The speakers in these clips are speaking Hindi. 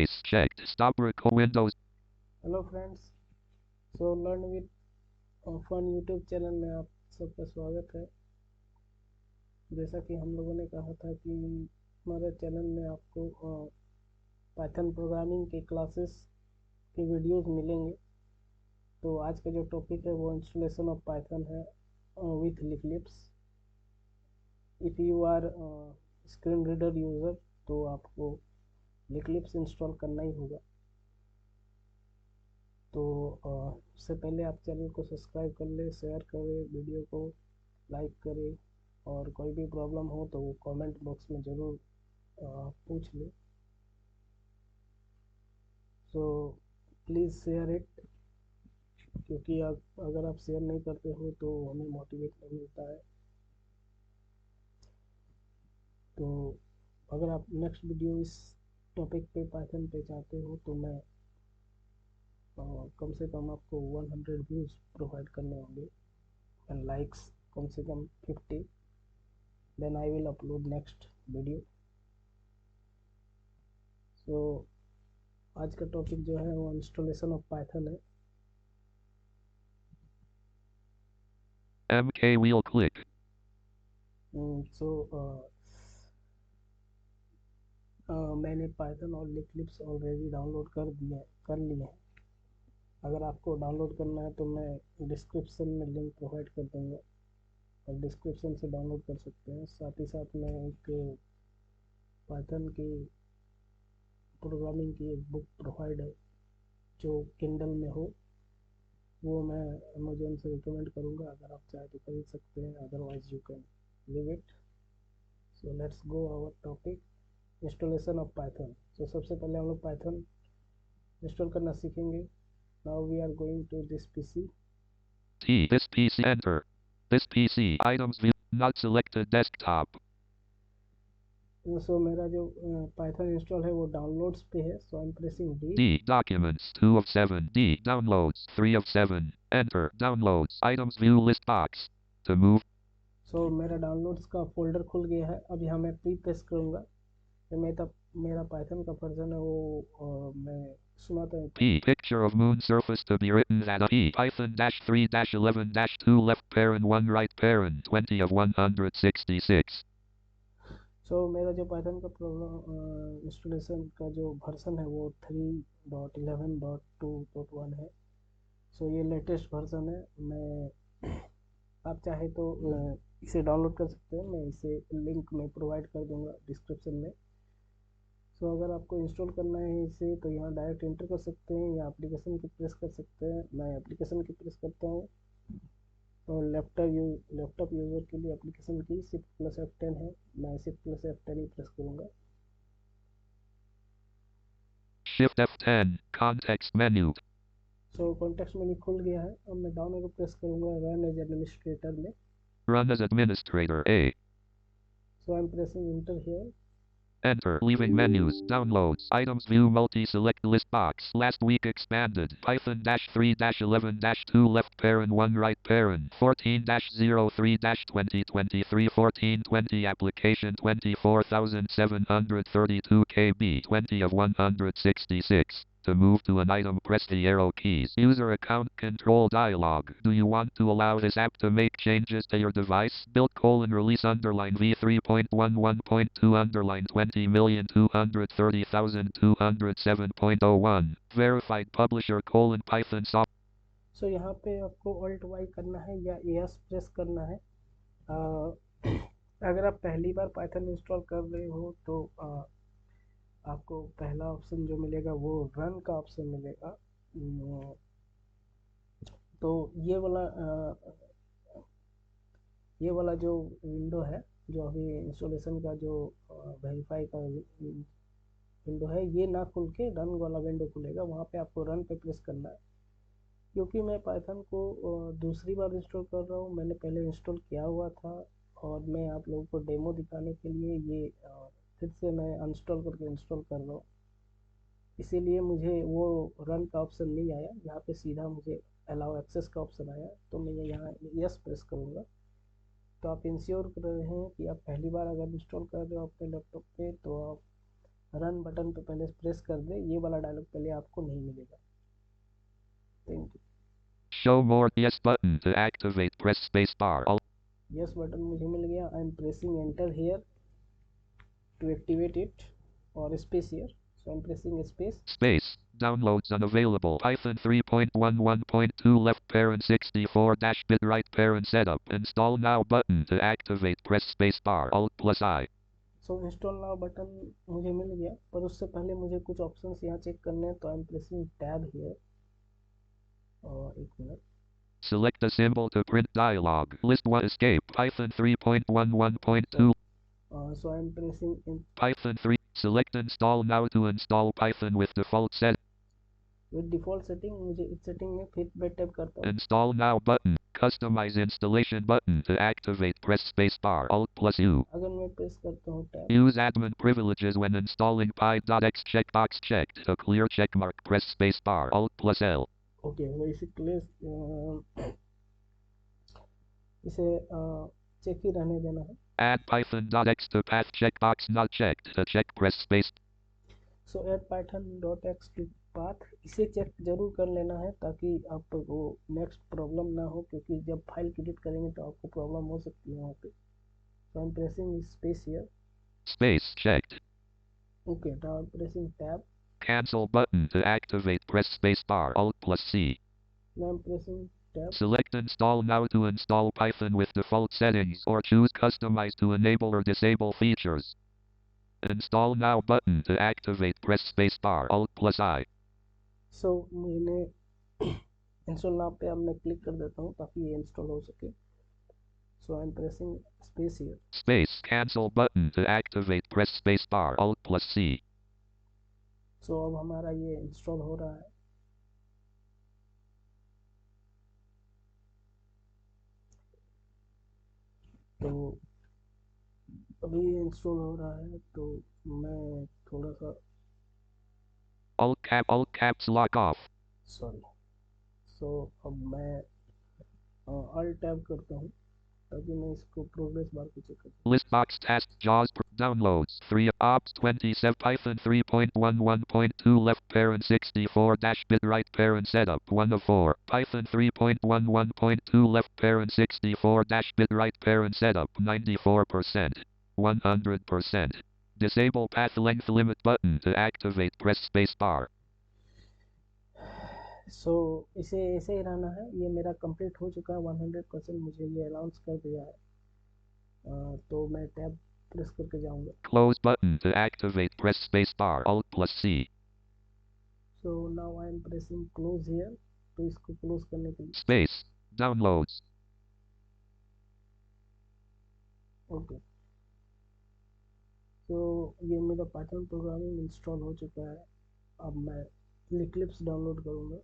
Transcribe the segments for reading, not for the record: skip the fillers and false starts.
Space checked. Stop record Windows. Hello friends, so learn with fun YouTube channel में आप सबका स्वागत है। जैसा कि हम लोगों ने कहा था कि हमारे चैनल में आपको पाइथन प्रोग्रामिंग के क्लासेस के वीडियोस मिलेंगे। तो आज का जो टॉपिक है वो इंस्टॉलेशन ऑफ पाइथन है with Eclipse. If you are screen reader user तो आपको लिक्लिप्स इंस्टॉल करना ही होगा। तो उससे पहले आप चैनल को सब्सक्राइब कर लें, शेयर करें, वीडियो को लाइक करें, और कोई भी प्रॉब्लम हो तो वो कमेंट बॉक्स में ज़रूर पूछ लें। सो प्लीज़ शेयर इट, क्योंकि अगर आप शेयर नहीं करते हो तो हमें मोटिवेट नहीं मिलता है। तो अगर आप नेक्स्ट वीडियो इस टॉपिक पे पाइथन पे चाहते हो तो मैं कम से कम आपको 100 व्यूज़ प्रोवाइड करने होंगे एंड लाइक्स कम से कम 50, then I will upload next video. So आज का टॉपिक जो है वो इंस्टॉलेशन ऑफ पाइथन है। MK wheel click. सो मैंने पाइथन और लिक्लिप्स ऑलरेडी डाउनलोड कर लिए हैं। अगर आपको डाउनलोड करना है तो मैं डिस्क्रिप्शन में लिंक प्रोवाइड कर दूंगा और डिस्क्रिप्शन से डाउनलोड कर सकते हैं। साथ ही साथ मैं एक पाइथन की प्रोग्रामिंग की एक बुक प्रोवाइड है जो किंडल में हो, वो मैं अमेजोन से रिकमेंड करूँगा। अगर आप चाहे तो खरीद सकते हैं, otherwise you can leave it. So let's go our topic, installation of Python. तो सबसे पहले हम लोग पाइथन इंस्टॉल करना सीखेंगे। Now we are going to this PC. This PC enter. This PC items view not selected desktop. So मेरा जो पाइथन इंस्टॉल है वो डाउनलोड्स पे है, so I am pressing D. D documents 2 of 7. D downloads 3 of 7. Enter downloads items view list box. To move सो मेरा डाउनलोड्स का फोल्डर खुल गया है। अब यहाँ मैं प्री प्रेस करूँगा। तो मेरा पाइथन का वर्जन है वो मैं सुनाता हूँ। P picture of moon surface to be written that a P Python dash 3 dash 11 dash 2 left parent 1 right parent 20 of 166. सो मेरा जो पाइथन का प्रॉब्लम इंस्टॉलेशन का जो वर्जन है वो 3.11.2.1 है। सो ये लेटेस्ट वर्जन है। मैं आप चाहे तो इसे डाउनलोड कर सकते हैं, मैं इसे लिंक में प्रोवाइड कर दूंगा डिस्क्रिप्शन में। सो अगर आपको इंस्टॉल करना है इसे तो यहाँ डायरेक्ट इंटर कर सकते हैं या एप्लीकेशन की प्रेस कर सकते हैं। मैं एप्लीकेशन की प्रेस करता हूँ। और लैपटॉप यूज़र के लिए एप्लीकेशन की Shift+F10 है, मैं Shift+F10 ही प्रेस करूँगा। Shift F10 context menu. सो कॉन्टेक्स्ट मेन्यू खुल गया है। अब मैं डाउन एरो प्रेस करूँगा रन एज एडमिनिस्ट्रेटर में। Run as administrator A. So I am pressing inter here. Enter. Leaving menus. Downloads. Items view multi-select list box. Last week expanded. Python dash 3 dash 11 dash 2 left parent 1 right parent. 14 dash 03 dash 2023 1420 application 24,732 KB 20 of 166. To move to an item, press the arrow keys. User account control dialog. Do you want to allow this app to make changes to your device? Build release underline v3.11.2 underline 20,230,207.01. Verified publisher Python soft. सो यहाँ पे आपको Alt Y करना है या ES प्रेस करना है। अगर आप पहली बार पाइथन इंस्टॉल कर रहे हो तो आपको पहला ऑप्शन जो मिलेगा वो रन का ऑप्शन मिलेगा। तो ये वाला जो विंडो है, जो अभी इंस्टॉलेशन का जो वेरीफाई का विंडो है, ये ना खुल के रन वाला विंडो खुलेगा। वहाँ पे आपको रन पे प्रेस करना है। क्योंकि मैं पाइथन को दूसरी बार इंस्टॉल कर रहा हूँ, मैंने पहले इंस्टॉल किया हुआ था और मैं आप लोगों को डेमो दिखाने के लिए ये फिर से मैं अनइंस्टॉल करके इंस्टॉल कर रहा हूँ। इसीलिए मुझे वो रन का ऑप्शन नहीं आया, यहाँ पे सीधा मुझे अलाउ एक्सेस का ऑप्शन आया। तो मैं यहाँ यस प्रेस करूँगा। तो आप इंश्योर कर रहे हैं कि आप पहली बार अगर इंस्टॉल कर रहे हो अपने लैपटॉप पे तो आप रन बटन पे पहले प्रेस कर दे, ये वाला डायलॉग पहले आपको नहीं मिलेगा। Thank you. Show more yes button to activate. Press space bar. Alt. Yes button मुझे मिल गया। I am pressing enter here to activate it, और space here, so I am pressing space. Space. Downloads unavailable. Python 3.11.2 left parent 64 dash bit right parent setup. Install now button to activate. Press space bar. Alt plus I. So install now button मुझे मिल गया, पर उससे पहले मुझे कुछ ऑप्शंस यहाँ चेक करने हैं, तो I am pressing tab here. और एक minute, Select a symbol to print dialog. List 1 escape. Python 3.11.2. So I am pressing in Python 3. Select install now to install Python with default set. With default setting. मुझे इस सेटिंग में फिर मैं टैप करता हूँ। Install now button. Customize installation button to activate. Press space bar. Alt plus U. अगर मैं प्रेस करता हूँ tab, Use admin privileges when installing py.x checkbox checked. To clear checkmark. Press space bar. Alt plus L. Okay, मैं इसे इसे चेक ही रहने देना है। Add python.x to path checkbox not checked. To check. Press space. So add Python dot exe to path, इसे चेक जरूर कर लेना है ताकि आपको नेक्स्ट प्रॉब्लम ना हो, क्योंकि जब फाइल क्रिएट करेंगे तो आपको प्रॉब्लम हो सकती है वहाँ पे। So I am pressing space here. Space checked. Okay, now I am pressing tab. Cancel button to activate. Press space bar. Alt plus C. Now I am pressing tab. Select install now to install Python with default settings or choose customize to enable or disable features. Install now button to activate. Press space bar. Alt plus I. सो मैंने इंस्टॉल नाउ पे अब मैं क्लिक कर देता हूँ ताकि ये इंस्टॉल हो सके। So I am pressing space here. Space cancel button to activate. Press space bar. Alt plus C. सो अब हमारा ये इंस्टॉल हो रहा है। तो अभी ये इंस्टॉल हो रहा है, तो मैं थोड़ा सा Alt caps lock off. Sorry. So अब मैं अल्ट टैब करता हूँ ताकि मैं इसको प्रोग्रेस बार को चेक करूँ। List box task JAWS downloads 3 ops 27 Python 3.11.2 left parent 64 dash bit right parent setup 1 of 4 Python 3.11.2 left parent 64 dash bit right parent setup 94% 100%. Disable path length limit button to activate. Press space bar. सो इसे ऐसे ही रहना है। ये मेरा कंप्लीट हो चुका है 100%, मुझे ये अनाउंस कर दिया है। तो मैं टैब प्रेस करके जाऊँगा। Close button to activate. Press space bar. Alt plus C. So now I am pressing close here, तो इसको क्लोज करने के लिए Space. Downloads. ओके। तो ये मेरा पाइथन प्रोग्रामिंग इंस्टॉल हो चुका है। अब मैं इक्लिप्स डाउनलोड करूँगा,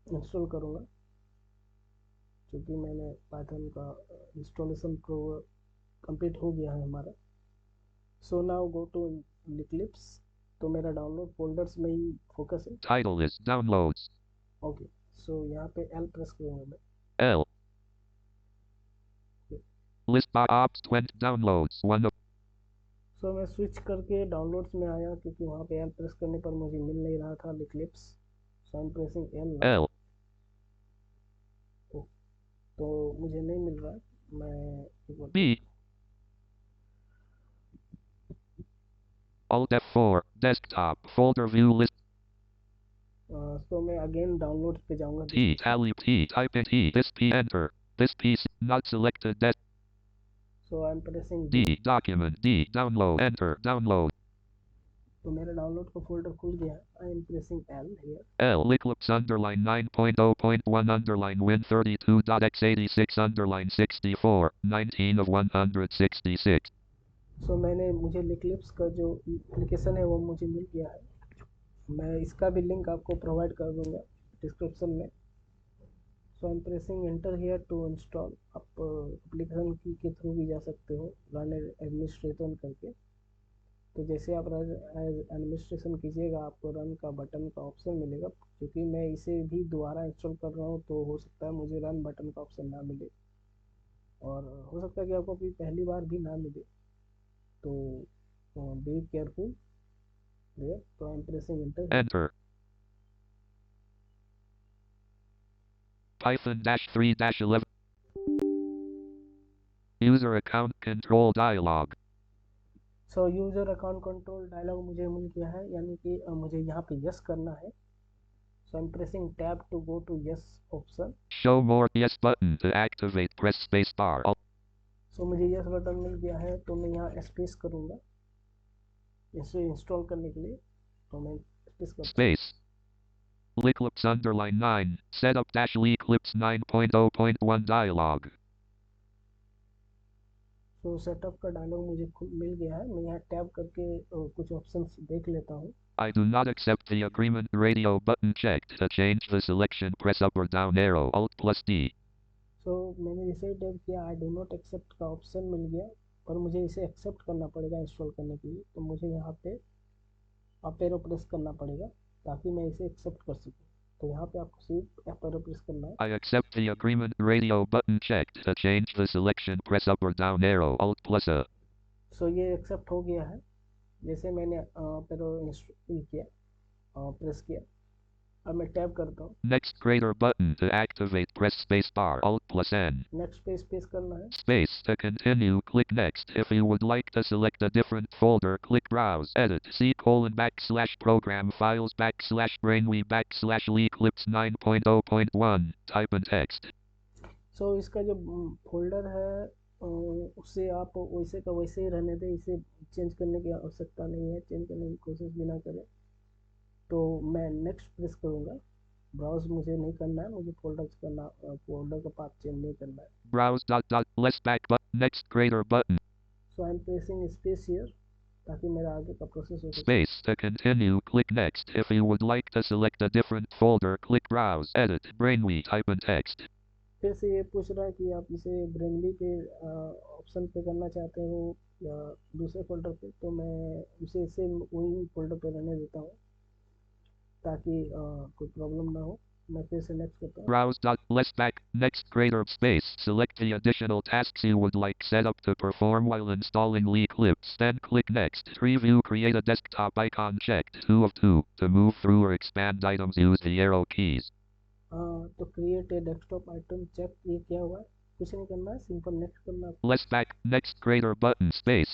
इंस्टॉल करूँगा, क्योंकि मैंने पाइथन का इंस्टॉलेशन कंप्लीट हो गया है हमारा। So now go to Eclipse. तो मेरा डाउनलोड फोल्डर्स में ही फोकस है। Title is downloads. Okay, so यहाँ पे एल प्रेस करूँगा मैं। L. List by ops 20 downloads 1 of सो मैं स्विच करके डाउनलोड्स में आया, क्योंकि वहाँ पे एल प्रेस करने पर मुझे मिल नहीं रहा था Eclipse. So I am pressing L now. L. तो मुझे नहीं मिल रहा है। मैं एक बार B. Alt F4. Desktop. Folder view list. तो मैं अगेन डाउनलोड पे जाऊँगा। T. Tally T. Type in T. This P. Enter. This piece. Not selected. So I am pressing D. Document. D. Download. Enter. Download. तो मेरा डाउनलोड का फोल्डर खुल गया है। आई am pressing L here. L. Eclipse underline 9.0.1 underline win32.x86 underline 64. 19 of 166. सो मैंने मुझे इक्लिप्स का जो एप्लीकेशन है वो मुझे मिल गया है। मैं इसका भी लिंक आपको प्रोवाइड कर दूंगा डिस्क्रिप्शन में। So I am pressing enter here to install. आप एप्लीकेशन की के थ्रू भी जा सकते हो, रन एडमिनिस्ट्रेशन करके। तो जैसे आप एडमिनिस्ट्रेशन कीजिएगा, आपको रन का बटन का ऑप्शन मिलेगा। क्योंकि मैं इसे भी दोबारा इंस्टॉल कर रहा हूँ, तो हो सकता है मुझे रन बटन का ऑप्शन ना मिले, और हो सकता है कि आपको भी पहली बार भी ना मिले। तो बी केयरफुल। there, तो I am pressing enter. Enter. Python-3-11. User account control dialog. So user account control dialog मुझे मिल गया है, यानी कि मुझे यहाँ पे यस करना है। So I am pressing tab to go to yes option. Show more yes button to activate. Press space bar. So मुझे यस बटन मिल गया है, तो मैं यहाँ स्पेस करूँगा इसे इंस्टॉल करने के लिए। तो मैं स्पेस करता हूँ। Space. Eclipse underline 9. Setup dash Eclipse 9.0.1 dialog. सो सेटअप का डायलॉग मुझे मिल गया है। मैं यहाँ टैब करके कुछ ऑप्शंस देख लेता हूँ। I do not accept the agreement radio button checked. To change the selection, press up or down arrow. Alt plus D. सो मैंने इसे टैब किया, आई डो नॉट एक्सेप्ट का ऑप्शन मिल गया, पर मुझे इसे एक्सेप्ट करना पड़ेगा इंस्टॉल करने के लिए। तो मुझे यहाँ पे अप एरो प्रेस करना पड़ेगा ताकि मैं इसे एक्सेप्ट कर सकूँ। तो यहाँ पे आपको सिर्फ अप एरो प्रेस करना है। I accept the agreement radio button checked. To change the selection, press up or down arrow. Alt plus A. सो ये एक्सेप्ट हो गया है। जैसे मैंने अप एरो इंस्टॉल किया, प्रेस किया। अब मैं टैब करता हूँ। Next greater button to activate. Press space bar. Alt plus N. Next पे स्पेस करना है। Space to continue. Click next. If you would like to select a different folder, click browse. Edit. C colon backslash program files backslash brainwe backslash eclipse 9.0.1. Type in text. सो इसका जो फोल्डर है उससे आप वैसे का वैसे ही रहने दें, इसे चेंज करने की आवश्यकता नहीं है, चेंज करने की कोशिश भी ना करें। तो मैं नेक्स्ट प्रेस करूँगा। ब्राउज मुझे नहीं करना है, मुझे फोल्डर का पाथ चेंज नहीं करना है। Browse dot dot less back button. Next greater button. So I am pressing space here ताकि मेरा आगे का प्रोसेस हो सके। Space to continue. Click next. If you would like to select a different folder, click browse. Edit. Brainwe. Type in text. फिर से ये पूछ रहा है कि आप इसे ब्रेनली पे ऑप्शन पे करना चाहते हो या दूसरे फोल्डर पे। तो मैं उसे इसे वही फोल्डर पे रहने देता हूँ ताकि कोई प्रॉब्लम ना हो। मैं फिर से नेक्स्ट करता हूँ। Browse dot less back. Next greater space. Select the additional tasks you would like set up to perform while installing Eclipse. Then click next. Preview. Create a desktop icon checked. 2 of 2. To move through or expand items, use the arrow keys. तो create a desktop item check, ये क्या हुआ है? कुछ नहीं करना है, सिंपल नेक्स्ट करना है। Less back. Next greater button. Space.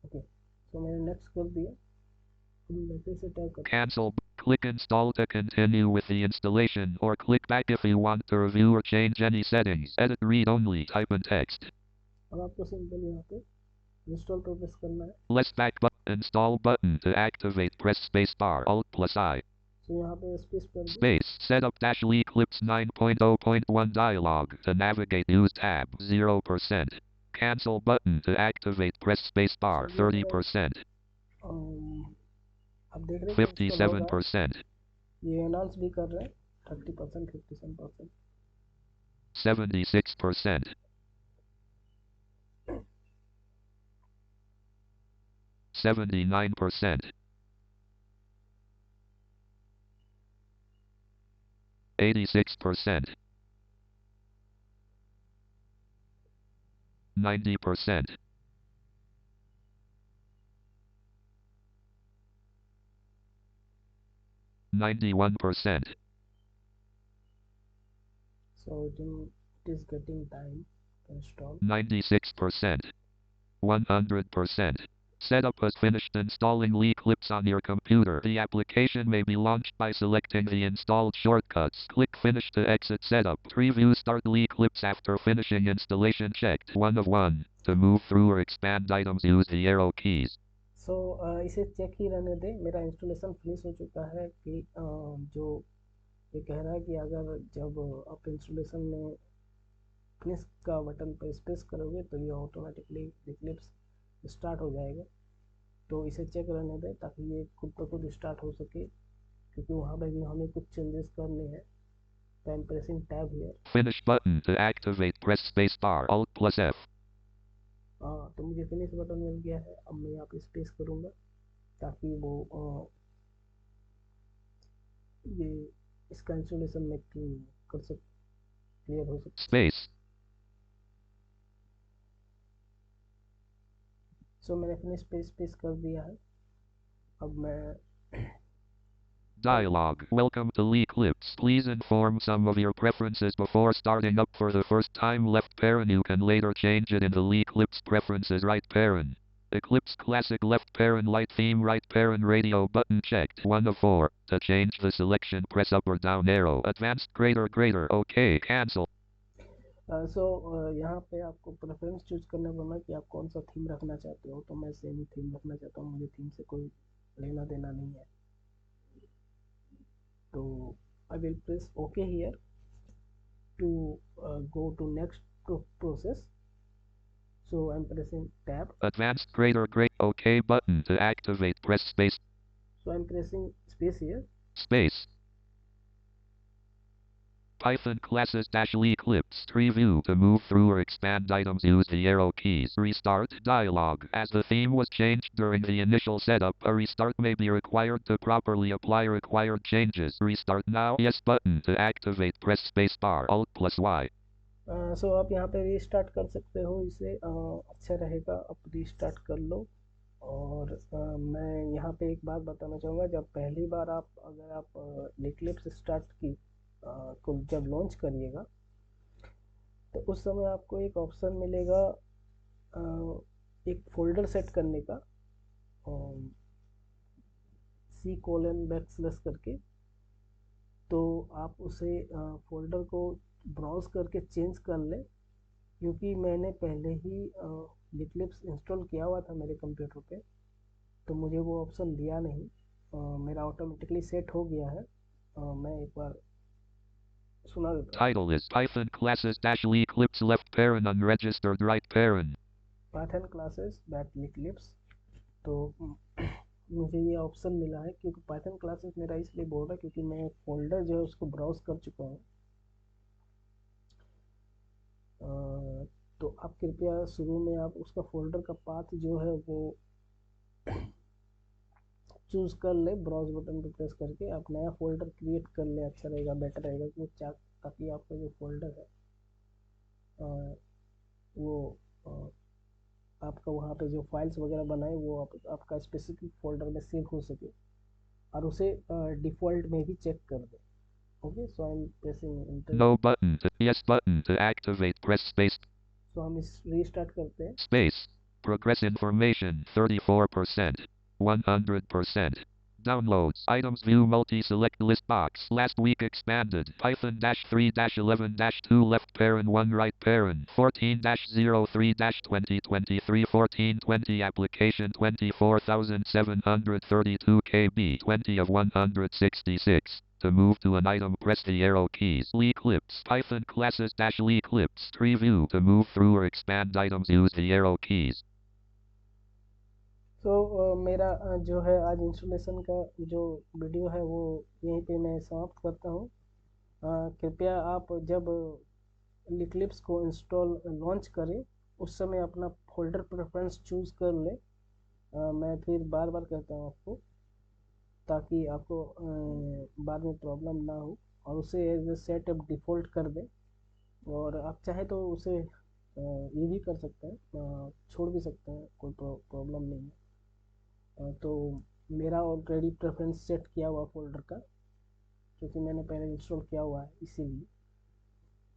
Okay, तो मैंने नेक्स्ट कर दिया। मैं फिर से टैब करता Cancel. Click install to continue with the installation, or click back if you want to review or change any settings. Edit read only. Type in text. हूँ। अब आपको सिंपल यहाँ पे इंस्टॉल पर प्रेस करना है। Less back button. Install button. To activate, press space bar. Alt plus I. तो यहाँ पे स्पेस कर दो। Space. Setup dash Eclipse 9.0.1 dialog. To navigate, use tab. 0%. Cancel button. To activate, press space bar. 30%. आप देख रहे हैं कि इंस्टॉल हो रहा है। 57%. ये अनाउंस भी कर रहे हैं 30%, 57%। 76%. 79%. 86%. 90%. 91%. So it is getting time to install। 96%. 100%. Setup has finished installing Eclipse on your computer. The application may be launched by selecting the installed shortcuts. Click Finish to exit setup. Preview Start Eclipse after finishing installation checked. 1 of 1. To move through or expand items, use the arrow keys. सो इसे चेक ही रहने दें। मेरा इंस्टॉलेशन फिनिश हो चुका है कि जो ये कह रहा है कि अगर जब आप इंस्टॉलेशन में फिनिश का बटन पर स्पेस करोगे तो ये ऑटोमेटिकली इक्लिप्स स्टार्ट हो जाएगा। तो इसे चेक रहने दें ताकि ये खुद ब खुद स्टार्ट हो सके, क्योंकि वहाँ पे भी हमें कुछ चेंजेस करने हैं। तो I am pressing tab here. Finish button. To activate, press space bar. Alt plus F. तो मुझे फिनिश बटन मिल गया है। अब मैं यहाँ पे स्पेस करूँगा ताकि वो ये इसका इंस्टॉलेशन में कर सक क्लियर हो सके। Space. सो मैंने फिनिश पेज कर दिया है। अब मैं Dialog. Welcome to Eclipse. Please inform some of your preferences before starting up for the first time. Left parent. You can later change it into Eclipse preferences. Right parent. Eclipse Classic left parent light theme right parent radio button checked 1 of 4. To change the selection press up or down arrow. Advanced greater OK cancel. सो यहाँ पे आपको प्रेफरेंस चूज करना पड़ना कि आप कौन सा थीम रखना चाहते हो। तो मैं सेम थीम रखना चाहता हूँ, मुझे थीम से कोई लेना देना नहीं है। तो I will press okay here to go to next process. So I'm pressing tab. Advanced greater OK button to activate press space. So I'm pressing space here. Space. Python classes -Eclipse tree view. To move through or expand items, use the arrow keys. Restart dialog. As the theme was changed during the initial setup, a restart may be required to properly apply required changes. Restart now. Yes button. To activate press spacebar. Alt+Y. सो आप यहाँ पे रीस्टार्ट कर सकते हो इसे, अच्छा रहेगा आप रीस्टार्ट कर लो। और मैं यहाँ पे एक बात बताना चाहूँगा, जब पहली बार अगर आप Eclipse स्टार्ट की को जब लॉन्च करिएगा तो उस समय आपको एक ऑप्शन मिलेगा एक फोल्डर सेट करने का, C:\\/ करके। तो आप उसे फोल्डर को ब्राउज करके चेंज कर लें, क्योंकि मैंने पहले ही Eclipse इंस्टॉल किया हुआ था मेरे कंप्यूटर पे, तो मुझे वो ऑप्शन दिया नहीं। मेरा ऑटोमेटिकली सेट हो गया है। मैं एक बार सुना देता हूँ। Title is Python classes -Eclipse left parent unregistered right parent. Python classes -Eclipse। तो मुझे ये ऑप्शन मिला है, क्योंकि Python क्लासेस मेरा इसलिए बोल रहा है क्योंकि मैं फोल्डर जो है उसको ब्राउज कर चुका हूँ। तो आप कृपया शुरू में आप उसका फोल्डर का पाथ जो है वो चूज कर ले, ब्राउज बटन पे प्रेस करके आप नया फोल्डर क्रिएट कर ले, अच्छा रहेगा, बेटर रहेगा कि ताकि आपका जो फोल्डर है वो आपका वहाँ पे जो फाइल्स वगैरह बनाए वो आपका स्पेसिफिक फोल्डर में सेव हो सके, और उसे डिफ़ॉल्ट में भी चेक कर दे। Okay, so I am pressing enter. No button. Yes button. To activate press space. So हम इस रीस्टार्ट करते हैं। Space. Progress information 34%. 100%. Downloads. Items view multi-select list box. Last week expanded. Python-3-11-2 left parent 1 right parent. 14-03-2023 1420 application 24,732 KB 20 of 166. To move to an item, press the arrow keys. Eclipse. Python classes -Eclipse tree view. To move through or expand items, use the arrow keys. तो मेरा जो है आज इंस्टॉलेशन का जो वीडियो है वो यहीं पे मैं समाप्त करता हूँ। कृपया आप जब Eclipse को इंस्टॉल लॉन्च करें उस समय अपना फोल्डर प्रेफरेंस चूज़ कर लें। मैं फिर बार बार कहता हूँ आपको, ताकि आपको बाद में प्रॉब्लम ना हो, और उसे एज ए सेटअप डिफ़ॉल्ट कर दें। और आप चाहे तो उसे ये भी कर सकते हैं, छोड़ भी सकते हैं, कोई प्रॉब्लम नहीं है। तो मेरा ऑलरेडी प्रेफरेंस सेट किया हुआ फोल्डर का, क्योंकि मैंने पहले इंस्टॉल किया हुआ है, इसीलिए।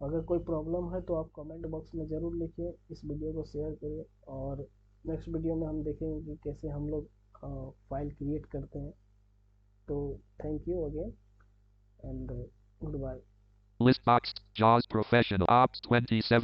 अगर कोई प्रॉब्लम है तो आप कमेंट बॉक्स में ज़रूर लिखिए, इस वीडियो को शेयर करिए, और नेक्स्ट वीडियो में हम देखेंगे कि कैसे हम लोग फाइल क्रिएट करते हैं। तो thank you again and goodbye. List box. JAWS Professional. Ops 27.